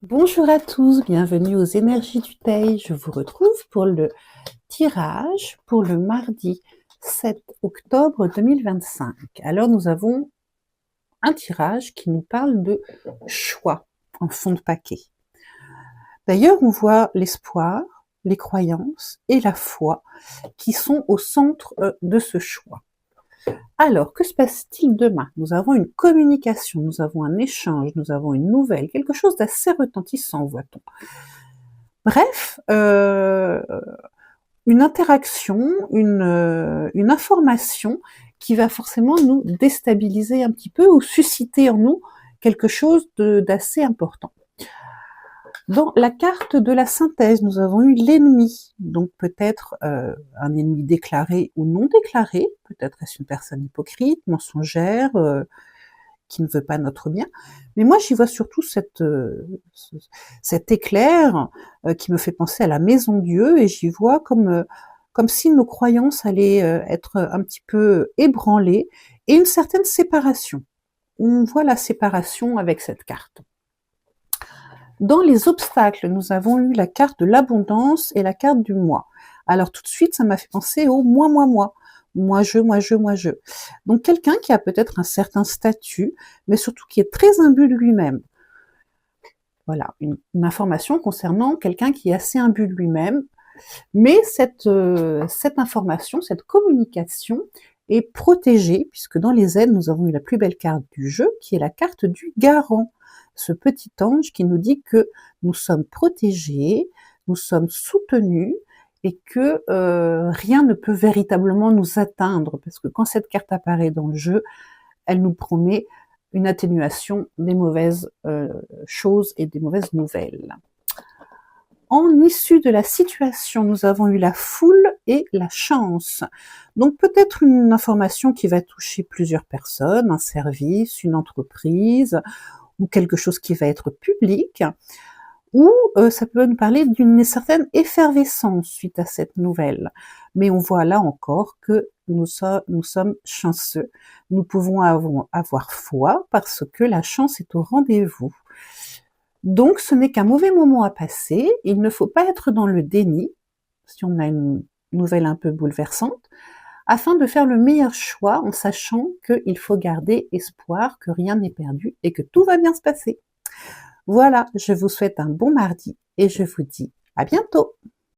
Bonjour à tous, bienvenue aux énergies du Teil. Je vous retrouve pour le tirage pour le mardi 7 octobre 2025. Alors nous avons un tirage qui nous parle de choix en fond de paquet. D'ailleurs, on voit l'espoir, les croyances et la foi qui sont au centre de ce choix. Alors, que se passe-t-il demain? Nous avons une communication, nous avons un échange, nous avons une nouvelle, quelque chose d'assez retentissant, voit-on. Bref, une interaction, une information qui va forcément nous déstabiliser un petit peu ou susciter en nous quelque chose d'assez important. Dans la carte de la synthèse, nous avons eu l'ennemi, donc peut-être un ennemi déclaré ou non déclaré, peut-être est-ce une personne hypocrite, mensongère, qui ne veut pas notre bien. Mais moi, j'y vois surtout cet éclair qui me fait penser à la maison Dieu, et j'y vois comme si nos croyances allaient être un petit peu ébranlées, et une certaine séparation. On voit la séparation avec cette carte. Dans les obstacles, nous avons eu la carte de l'abondance et la carte du moi. Alors tout de suite, ça m'a fait penser au moi, moi, moi. Moi, je, moi, je, moi, je. Donc quelqu'un qui a peut-être un certain statut, mais surtout qui est très imbu de lui-même. Voilà, une information concernant quelqu'un qui est assez imbu de lui-même. Mais cette information, cette communication est protégée, puisque dans les aides, nous avons eu la plus belle carte du jeu, qui est la carte du garant. Ce petit ange qui nous dit que nous sommes protégés, nous sommes soutenus, et que rien ne peut véritablement nous atteindre, parce que quand cette carte apparaît dans le jeu, elle nous promet une atténuation des mauvaises choses et des mauvaises nouvelles. En issue de la situation, nous avons eu la foule et la chance. Donc peut-être une information qui va toucher plusieurs personnes, un service, une entreprise, ou quelque chose qui va être public, ou ça peut nous parler d'une certaine effervescence suite à cette nouvelle. Mais on voit là encore que nous sommes chanceux. Nous pouvons avoir foi parce que la chance est au rendez-vous. Donc ce n'est qu'un mauvais moment à passer, il ne faut pas être dans le déni, si on a une nouvelle un peu bouleversante, afin de faire le meilleur choix en sachant qu'il faut garder espoir, que rien n'est perdu et que tout va bien se passer. Voilà, je vous souhaite un bon mardi et je vous dis à bientôt.